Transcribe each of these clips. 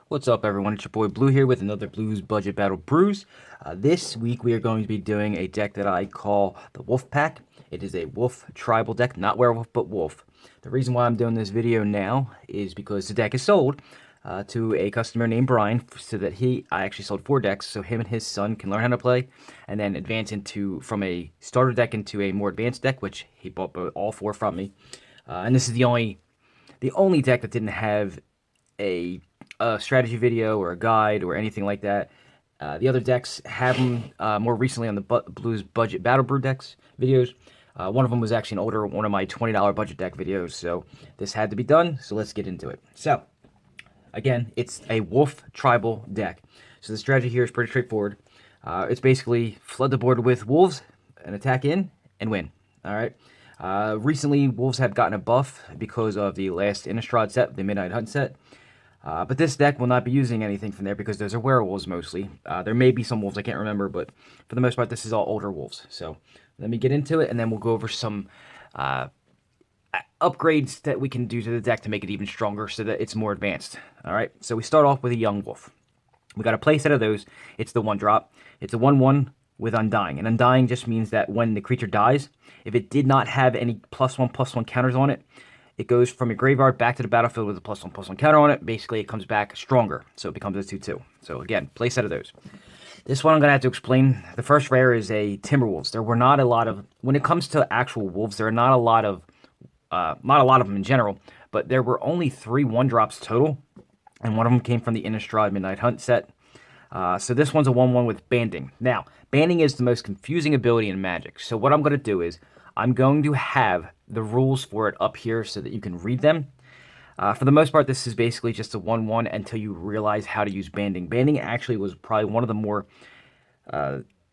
What's up, everyone? It's your boy Blue here with another Blues Budget Battle Brews. This week we are going to be doing a deck that I call the Wolf Pack. It is a wolf tribal deck, not werewolf, but wolf. The reason why I'm doing this video now is because the deck is sold to a customer named Brian, so that I actually sold 4 decks, so him and his son can learn how to play, and then advance from a starter deck into a more advanced deck, which he bought all 4 from me. And this is the only deck that didn't have a strategy video or a guide or anything like that. The other decks have them more recently on the Blues Budget Battle Brew decks videos. One of them was actually one of my $20 budget deck videos, so this had to be done, so let's get into it. So, again, it's a wolf tribal deck. So the strategy here is pretty straightforward. It's basically flood the board with wolves and attack in and win. Alright? Recently, wolves have gotten a buff because of the last Innistrad set, the Midnight Hunt set. But this deck will not be using anything from there because those are werewolves mostly. There may be some wolves, I can't remember, but for the most part, this is all older wolves. So let me get into it, and then we'll go over some upgrades that we can do to the deck to make it even stronger so that it's more advanced. All right, so we start off with a young wolf. We got a playset of those. It's the 1-drop. It's a 1/1 with Undying. And Undying just means that when the creature dies, if it did not have any +1/+1 counters on it, it goes from your graveyard back to the battlefield with a +1/+1 counter on it. Basically, it comes back stronger, so it becomes a 2/2. So again, play set of those. This one I'm going to have to explain. The first rare is a Timberwolves. There were not a lot of, when it comes to actual wolves, there are not a lot of them in general, but there were only 3 1-drops total, and one of them came from the Innistrad Midnight Hunt set. So this one's a 1/1 with Banding. Now, Banding is the most confusing ability in Magic. So what I'm going to do is, I'm going to have the rules for it up here so that you can read them. For the most part, this is basically just a 1/1 until you realize how to use Banding. Banding actually was probably one of the more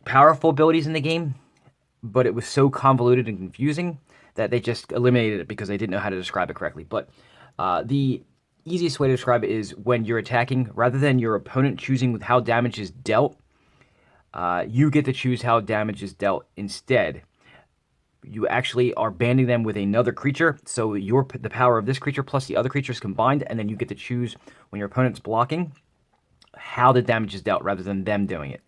powerful abilities in the game, but it was so convoluted and confusing that they just eliminated it because they didn't know how to describe it correctly. But the easiest way to describe it is when you're attacking, rather than your opponent choosing with how damage is dealt, you get to choose how damage is dealt instead. You actually are banding them with another creature, so the power of this creature plus the other creatures combined, and then you get to choose when your opponent's blocking how the damage is dealt rather than them doing it.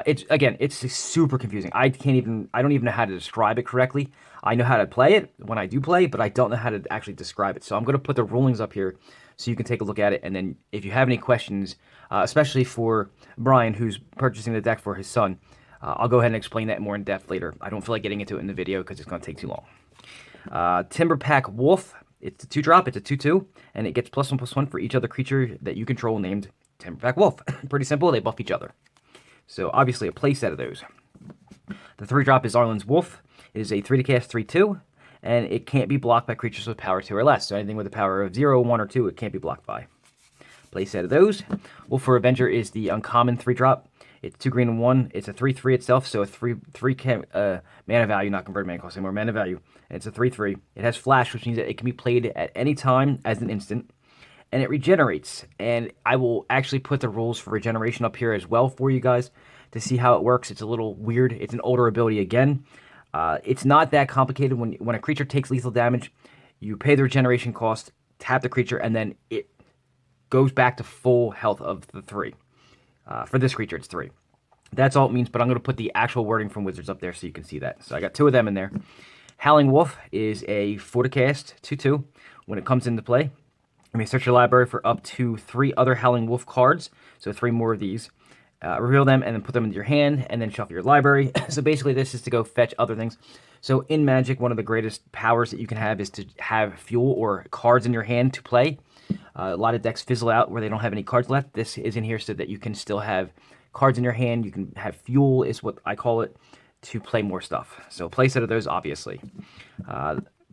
It's super confusing. I don't even know how to describe it correctly. I know how to play it when I do play, but I don't know how to actually describe it. So I'm going to put the rulings up here so you can take a look at it, and then if you have any questions, especially for Brian, who's purchasing the deck for his son, I'll go ahead and explain that more in depth later. I don't feel like getting into it in the video because it's going to take too long. Timber Pack Wolf. It's a 2-drop. It's a 2/2, and it gets +1/+1 for each other creature that you control named Timber Pack Wolf. Pretty simple. They buff each other. So obviously a play set of those. The 3-drop is Arlen's Wolf. It is a 3-cast 3/2, and it can't be blocked by creatures with power 2 or less. So anything with a power of 0, 1, or 2, it can't be blocked by. Play set of those. Wolf for Avenger is the uncommon 3-drop. It's 2 green and 1. It's a 3/3 itself, so a 3 mana value, not converted mana cost anymore, mana value. And it's a 3/3. It has flash, which means that it can be played at any time as an instant. And it regenerates. And I will actually put the rules for regeneration up here as well for you guys to see how it works. It's a little weird. It's an older ability again. It's not that complicated. When a creature takes lethal damage, you pay the regeneration cost, tap the creature, and then it goes back to full health of the 3. For this creature, it's 3. That's all it means, but I'm going to put the actual wording from Wizards up there so you can see that. So I got 2 of them in there. Howling Wolf is a 4-cast 2/2. When it comes into play, you may search your library for up to 3 other Howling Wolf cards, so 3 more of these. Reveal them and then put them into your hand and then shuffle your library. So basically this is to go fetch other things. So in Magic, one of the greatest powers that you can have is to have fuel or cards in your hand to play. A lot of decks fizzle out where they don't have any cards left. This is in here so that you can still have cards in your hand. You can have fuel, is what I call it, to play more stuff. So play set of those, obviously.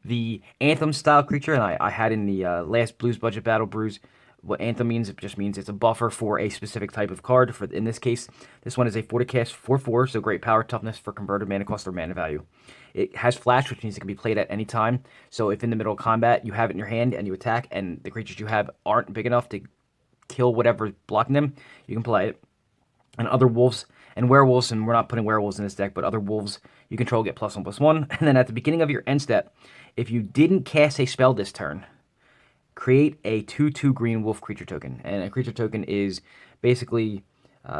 The Anthem style creature, and I had in the last Blues Budget Battle Brews, what Anthem means, it just means it's a buffer for a specific type of card. In this case, this one is a 4-cast 4/4, so great power, toughness for converted mana cost or mana value. It has flash, which means it can be played at any time. So if in the middle of combat, you have it in your hand and you attack, and the creatures you have aren't big enough to kill whatever's blocking them, you can play it. And other wolves And werewolves, and we're not putting werewolves in this deck, but other wolves you control get +1/+1. And then at the beginning of your end step, if you didn't cast a spell this turn, create a 2/2 green wolf creature token. And a creature token is basically,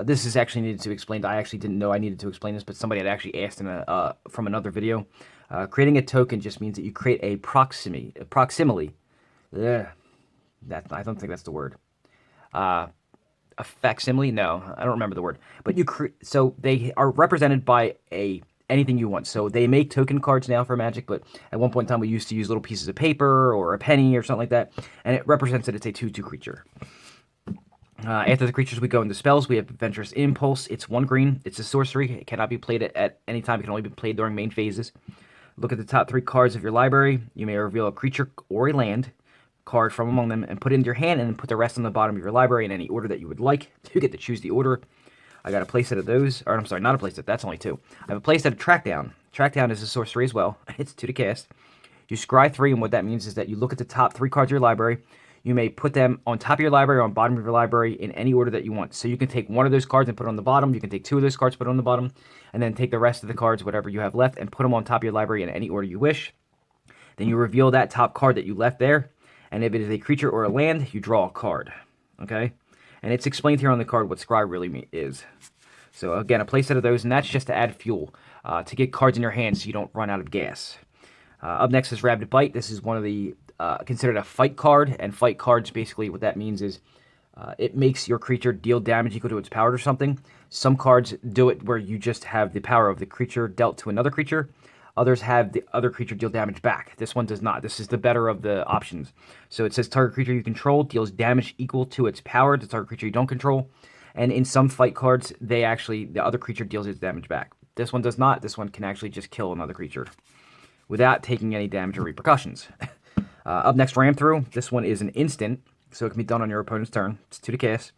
this is actually needed to be explained. I actually didn't know I needed to explain this, but somebody had actually asked in from another video. Creating a token just means that you create a proximity. I don't think that's the word. A facsimile? No, I don't remember the word. But so they are represented by anything you want. So they make token cards now for Magic, but at one point in time we used to use little pieces of paper or a penny or something like that, and it represents that it's a 2/2 creature. After the creatures, we go into spells. We have Adventurous Impulse. It's 1 green. It's a sorcery. It cannot be played at any time. It can only be played during main phases. Look at the top 3 cards of your library. You may reveal a creature or a land card from among them and put it into your hand, and then put the rest on the bottom of your library in any order that you would like. You get to choose the order. I got a playset of those, or I'm sorry, not a playset, that's only 2. I have a playset of Track Down. Track Down is a sorcery as well. It's 2 to cast. You scry 3, and what that means is that you look at the top 3 cards of your library. You may put them on top of your library or on bottom of your library in any order that you want. So you can take one of those cards and put it on the bottom. You can take 2 of those cards, put it on the bottom, and then take the rest of the cards, whatever you have left, and put them on top of your library in any order you wish. Then you reveal that top card that you left there, and if it is a creature or a land, you draw a card. Okay? And it's explained here on the card what scry really is. So again, a playset of those, and that's just to add fuel, to get cards in your hand so you don't run out of gas. Up next is Rabid Bite. This is one of the considered a fight card, and fight cards, basically what that means is it makes your creature deal damage equal to its power or something. Some cards do it where you just have the power of the creature dealt to another creature. Others have the other creature deal damage back. This one does not. This is the better of the options. So it says target creature you control deals damage equal to its power to target creature you don't control. And in some fight cards, the other creature deals its damage back. This one does not. This one can actually just kill another creature without taking any damage or repercussions. Up next, Ram Through. This one is an instant, so it can be done on your opponent's turn. It's 2 to cast.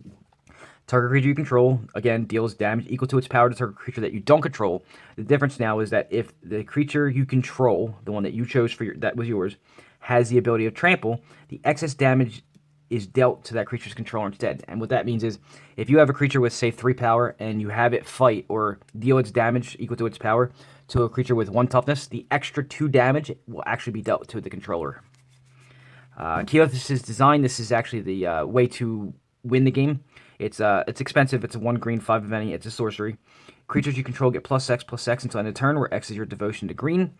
Target creature you control, again, deals damage equal to its power to target creature that you don't control. The difference now is that if the creature you control, the one that you chose that was yours, has the ability of trample, the excess damage is dealt to that creature's controller instead. And what that means is, if you have a creature with, say, 3 power, and you have it fight or deal its damage equal to its power to a creature with 1 toughness, the extra 2 damage will actually be dealt to the controller. Keyleth's Design. This is actually the way to win the game. It's expensive. It's a 1 green, 5 of any. It's a sorcery. Creatures you control get +X until end of turn, where X is your devotion to green.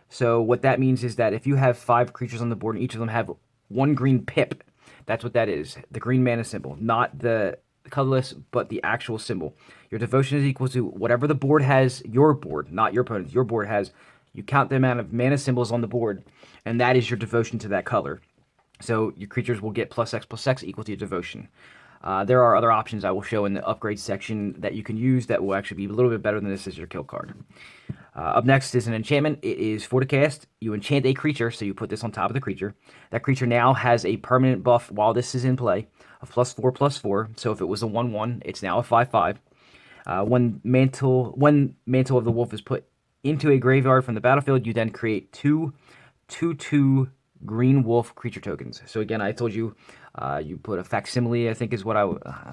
So what that means is that if you have 5 creatures on the board and each of them have 1 green pip, that's what that is. The green mana symbol, not the colorless, but the actual symbol. Your devotion is equal to whatever the board has, your board, not your opponent's, your board has. You count the amount of mana symbols on the board, and that is your devotion to that color. So your creatures will get +X equal to your devotion. There are other options I will show in the upgrade section that you can use that will actually be a little bit better than this as your kill card. Up next is an enchantment. It is 4 to cast. You enchant a creature, so you put this on top of the creature. That creature now has a permanent buff while this is in play of +4/+4. So if it was a 1/1, it's now a 5/5. When Mantle of the Wolf is put into a graveyard from the battlefield, you then create 2/2 green wolf creature tokens. So again, I told you, you put a facsimile, I think is what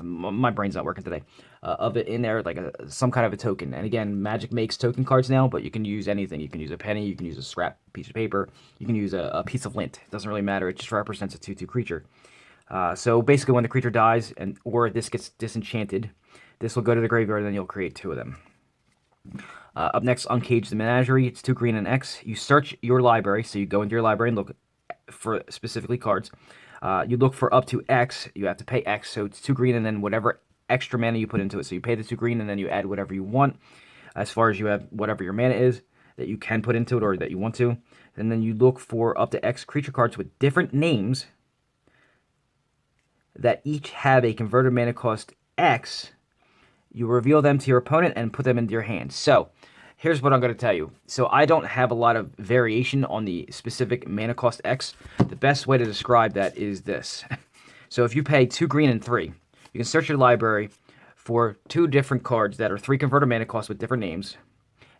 my brain's not working today, of it in there, like some kind of a token. And again, Magic makes token cards now, but you can use anything. You can use a penny, you can use a scrap piece of paper, you can use a piece of lint. It doesn't really matter. It just represents a 2/2 creature. So basically, when the creature dies or this gets disenchanted, this will go to the graveyard, and then you'll create 2 of them. Up next, Uncage the Menagerie. It's 2 green and X. You search your library, so you go into your library and look for specifically cards. You look for up to X. You have to pay X, so it's 2 green, and then whatever extra mana you put into it. So you pay the 2 green, and then you add whatever you want, as far as you have whatever your mana is that you can put into it or that you want to. And then you look for up to X creature cards with different names that each have a converted mana cost X. You reveal them to your opponent and put them into your hand. So here's what I'm going to tell you. So I don't have a lot of variation on the specific mana cost X. The best way to describe that is this. So if you pay 2 green and 3, you can search your library for 2 different cards that are 3 converted mana costs with different names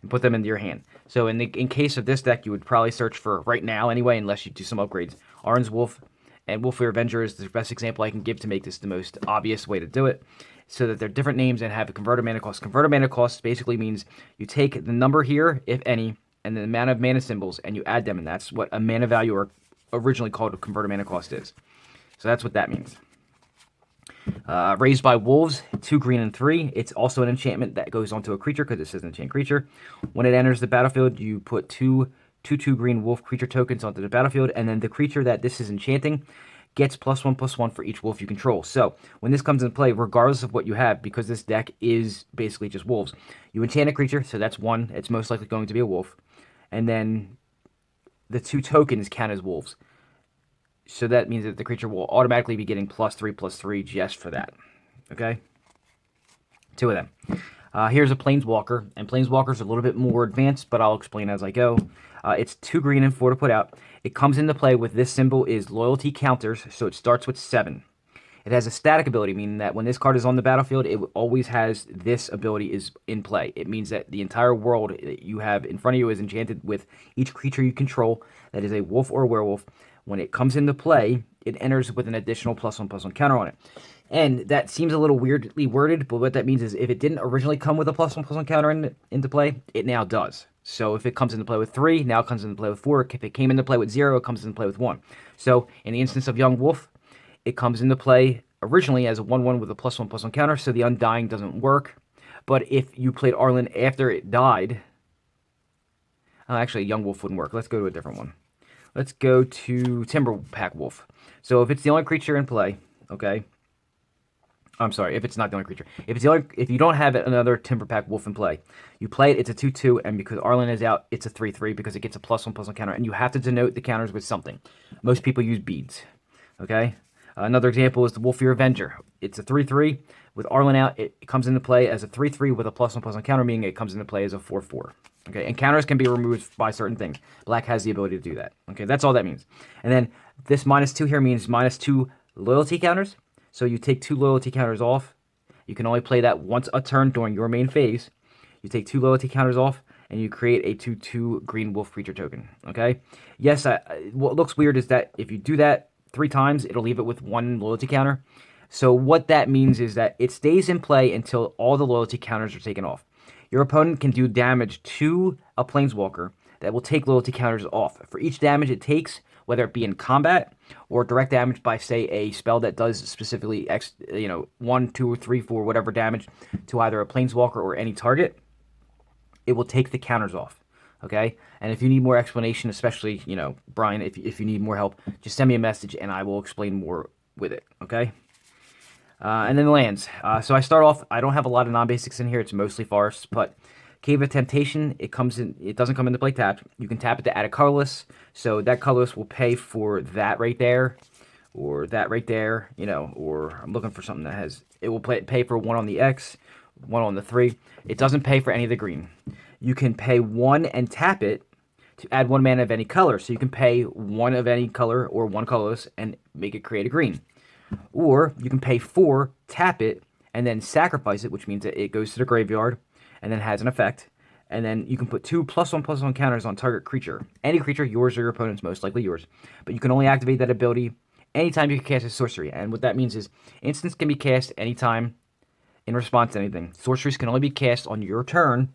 and put them into your hand. So in case of this deck, you would probably search for, right now anyway, unless you do some upgrades, Orange Wolf and Wolf Avenger is the best example I can give to make this the most obvious way to do it. so that they're different names and have a converted mana cost. Converted mana cost basically means you take the number here, if any, and the amount of mana symbols, and you add them, and that's what a mana value, or originally called a converted mana cost, is. So that's what that means. Raised by Wolves, 2 green and 3. It's also an enchantment that goes onto a creature because it says enchant creature. When it enters the battlefield, you put 2/2 green wolf creature tokens onto the battlefield, and then the creature that this is enchanting gets +1/+1 for each wolf you control. So when this comes into play, regardless of what you have, because this deck is basically just wolves, you enchant a creature, so that's 1. It's most likely going to be a wolf. And then the 2 tokens count as wolves. So that means that the creature will automatically be getting +3/+3 just for that. Okay? 2 of them. Here's a Planeswalker, and Planeswalker's a little bit more advanced, but I'll explain as I go. It's 2 green and 4 to put out. It comes into play with this symbol is loyalty counters, so it starts with 7. It has a static ability, meaning that when this card is on the battlefield, it always has this ability is in play. It means that the entire world that you have in front of you is enchanted with each creature you control that is a wolf or a werewolf. When it comes into play, it enters with an additional +1/+1 counter on it. And that seems a little weirdly worded, but what that means is if it didn't originally come with a +1/+1 counter into play, it now does. So if it comes into play with 3, now it comes into play with 4. If it came into play with 0, it comes into play with 1. So in the instance of Young Wolf, it comes into play originally as a 1/1 with a +1/+1 counter, so the Undying doesn't work. But if you played Arlen after it died... actually, Young Wolf wouldn't work. Let's go to a different one. Let's go to Timberpack Wolf. So if it's the only creature in play, okay... I'm sorry, if it's not the only creature. If you don't have another Timberpack Wolf in play, you play it, it's a 2/2, and because Arlen is out, it's a 3/3 because it gets a +1/+1 counter, and you have to denote the counters with something. Most people use beads, okay? Another example is the Wolfear Avenger. It's a 3/3. With Arlen out, it comes into play as a 3/3 with a +1/+1 counter, meaning it comes into play as a 4/4. Okay, and counters can be removed by certain things. Black has the ability to do that. Okay, that's all that means. And then this -2 here means -2 loyalty counters. So you take 2 loyalty counters off. You can only play that once a turn during your main phase. You take 2 loyalty counters off, and you create a 2/2 green wolf creature token. Okay? Yes, what looks weird is that if you do that 3 times, it'll leave it with 1 loyalty counter. So what that means is that it stays in play until all the loyalty counters are taken off. Your opponent can do damage to a Planeswalker that will take loyalty counters off. For each damage it takes, whether it be in combat or direct damage by, say, a spell that does specifically 1, 2, 3, 4, whatever damage to either a Planeswalker or any target, it will take the counters off. Okay? And if you need more explanation, especially, Brian, if you need more help, just send me a message and I will explain more with it. Okay? And then the lands. So I start off, I don't have a lot of non-basics in here. It's mostly forests, but Cave of Temptation, it doesn't come into play tapped. You can tap it to add a colorless, so that colorless will pay for that right there, or that right there, or I'm looking for something that has, it will pay for 1 on the X, 1 on the 3. It doesn't pay for any of the green. You can pay 1 and tap it to add 1 mana of any color, so you can pay 1 of any color or 1 colorless and make it create a green. Or you can pay 4, tap it, and then sacrifice it, which means that it goes to the graveyard, and then has an effect, and then you can put 2 +1/+1 counters on target creature. Any creature, yours or your opponent's, most likely yours. But you can only activate that ability anytime you can cast a sorcery. And what that means is, instants can be cast anytime in response to anything. Sorceries can only be cast on your turn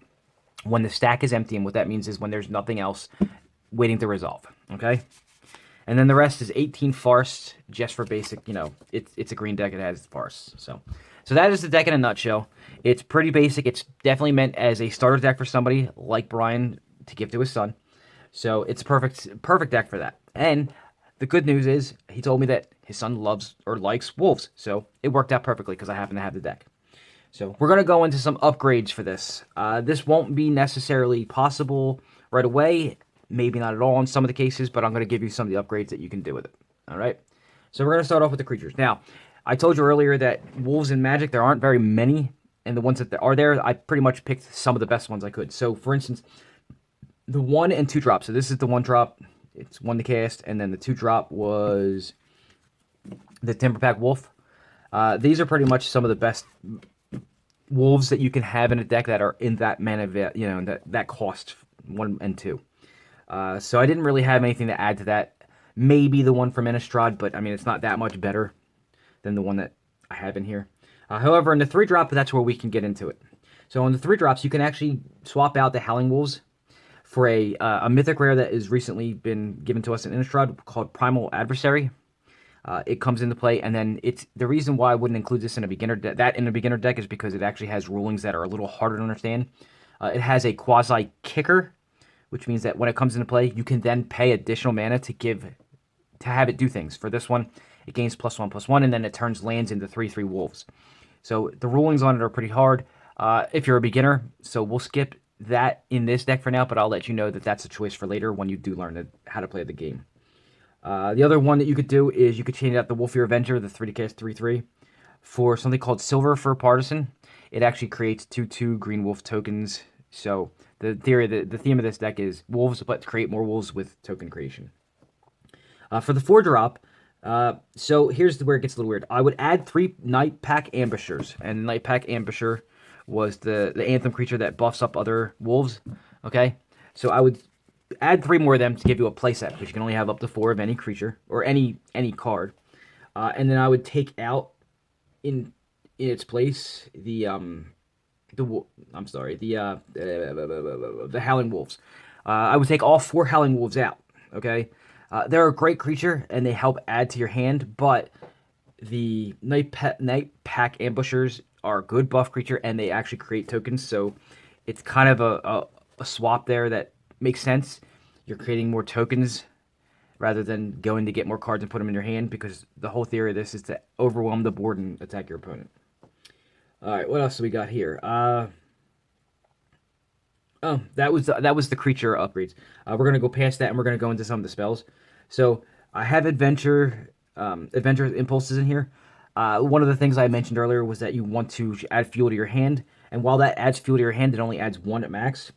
when the stack is empty, and what that means is when there's nothing else waiting to resolve. Okay? And then the rest is 18 forests, just for basic, it's a green deck, it has forests. So that is the deck in a nutshell. It's pretty basic. It's definitely meant as a starter deck for somebody like Brian to give to his son. So it's a perfect deck for that. And the good news is he told me that his son loves or likes wolves. So it worked out perfectly because I happen to have the deck. So we're going to go into some upgrades for this. This won't be necessarily possible right away. Maybe not at all in some of the cases, but I'm going to give you some of the upgrades that you can do with it. All right? So we're going to start off with the creatures. Now, I told you earlier that wolves in Magic, there aren't very many, and the ones that are there, I pretty much picked some of the best ones I could. So, for instance, the 1 and 2 drop. So this is the 1 drop. It's 1 to cast, and then the 2 drop was the Timberpack Wolf. These are pretty much some of the best wolves that you can have in a deck that are in that mana, that cost 1 and 2. So I didn't really have anything to add to that. Maybe the one from Innistrad, but I mean, it's not that much better than the one that I have in here. However, in the 3-drop, that's where we can get into it. So on the 3-drops, you can actually swap out the Howling Wolves for a mythic rare that has recently been given to us in Innistrad called Primal Adversary. It comes into play, and then it's the reason why I wouldn't include this in a beginner deck is because it actually has rulings that are a little harder to understand. It has a quasi kicker, which means that when it comes into play, you can then pay additional mana to have it do things. For this one, it gains +1/+1, and then it turns lands into 3/3 wolves. So the rulings on it are pretty hard if you're a beginner. So we'll skip that in this deck for now, but I'll let you know that that's a choice for later when you do learn how to play the game. The other one that you could do is you could change out the Wolfir Avenger, the 3-cast 3/3, for something called Silver for Partisan. It actually creates 2/2 green wolf tokens. So the theme of this deck is wolves, but create more wolves with token creation. For the 4-drop, so here's where it gets a little weird. I would add 3 Night Pack Ambushers, and Night Pack Ambusher was the Anthem creature that buffs up other wolves. Okay, so I would add 3 more of them to give you a playset, because you can only have up to 4 of any creature or any card. And then I would take out in its place the Howling Wolves. I would take all 4 Howling Wolves out. Okay, they're a great creature and they help add to your hand, but the Night Pack Ambushers are a good buff creature and they actually create tokens, so it's kind of a swap there that makes sense. You're creating more tokens rather than going to get more cards and put them in your hand, because the whole theory of this is to overwhelm the board and attack your opponent. Alright, what else do we got here? Oh, that was the creature upgrades. We're going to go past that and we're going to go into some of the spells. So I have Adventure Impulses in here. One of the things I mentioned earlier was that you want to add fuel to your hand, and while that adds fuel to your hand, it only adds 1 at max.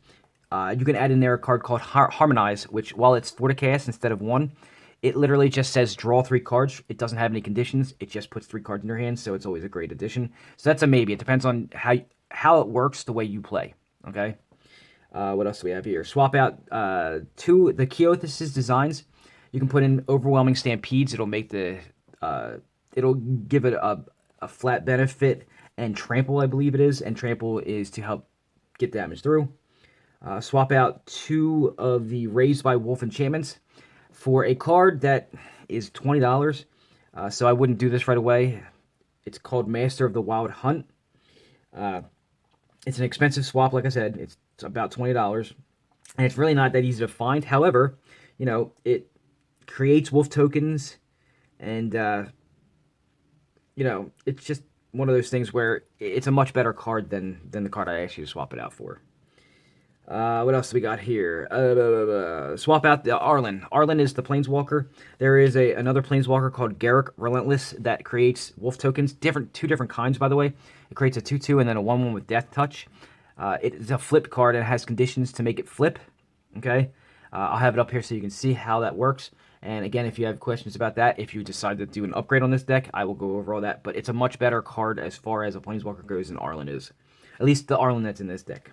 You can add in there a card called Harmonize, which, while it's 4 to cast instead of 1, it literally just says draw 3 cards. It doesn't have any conditions. It just puts 3 cards in your hand, so it's always a great addition. So that's a maybe. It depends on how it works the way you play. Okay. What else do we have here? Swap out the Keothas' designs. You can put in Overwhelming Stampedes. It'll make it'll give it a flat benefit, and Trample, I believe it is, and Trample is to help get damage through. Swap out 2 of the Raised by Wolf enchantments for a card that is $20. So I wouldn't do this right away. It's called Master of the Wild Hunt. It's an expensive swap, like I said. It's about $20, and it's really not that easy to find. However, you know, it creates wolf tokens, and you know, it's just one of those things where it's a much better card than the card I asked you to swap it out for. What else do we got here? Swap out the Arlen. Arlen is the Planeswalker. There is another Planeswalker called Garruk Relentless that creates wolf tokens. 2 different kinds, by the way. It creates a 2/2 and then a 1/1 with Death Touch. It is a flip card and it has conditions to make it flip. Okay, I'll have it up here so you can see how that works. And again, if you have questions about that, if you decide to do an upgrade on this deck, I will go over all that. But it's a much better card as far as a Planeswalker goes than Arlen is. At least the Arlen that's in this deck.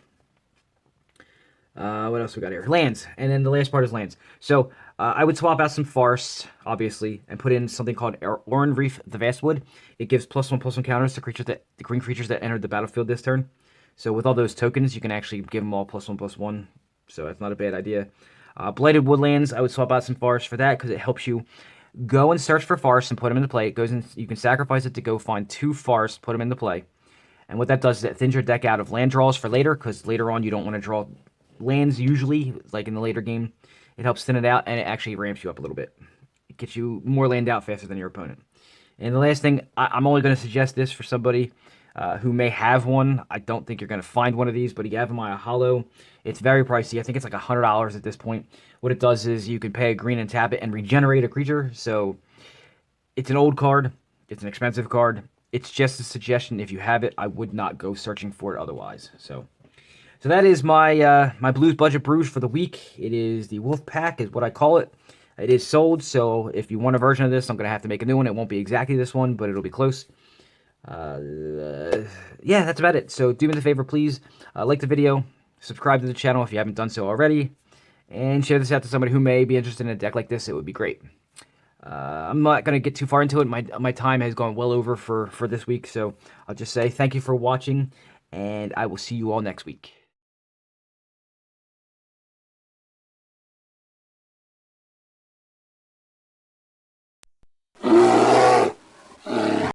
What else we got here? Lands. And then the last part is lands. So I would swap out some forests, obviously, and put in something called Oran Reef the Vastwood. It gives +1/+1 counters to the green creatures that entered the battlefield this turn. So with all those tokens, you can actually give them all +1/+1. So that's not a bad idea. Blighted Woodlands, I would swap out some forests for that because it helps you go and search for forests and put them into play. It goes in, you can sacrifice it to go find 2 forests, put them into play. And what that does is it thins your deck out of land draws for later, because later on you don't want to draw lands usually, like in the later game. It helps thin it out, and it actually ramps you up a little bit. It gets you more land out faster than your opponent. And the last thing, I'm only going to suggest this for somebody who may have one. I don't think you're going to find one of these, but you have them on a hollow. It's very pricey. I think it's like $100 at this point. What it does is you can pay a green and tap it and regenerate a creature. So it's an old card. It's an expensive card. It's just a suggestion. If you have it, I would not go searching for it otherwise. So that is my my Blues Budget Brews for the week. It is the Wolf Pack is what I call it. It is sold, so if you want a version of this, I'm going to have to make a new one. It won't be exactly this one, but it'll be close. Yeah, that's about it. So do me the favor, please. Like the video, subscribe to the channel if you haven't done so already, and share this out to somebody who may be interested in a deck like this. It would be great. I'm not going to get too far into it. My time has gone well over for this week, so I'll just say thank you for watching, and I will see you all next week.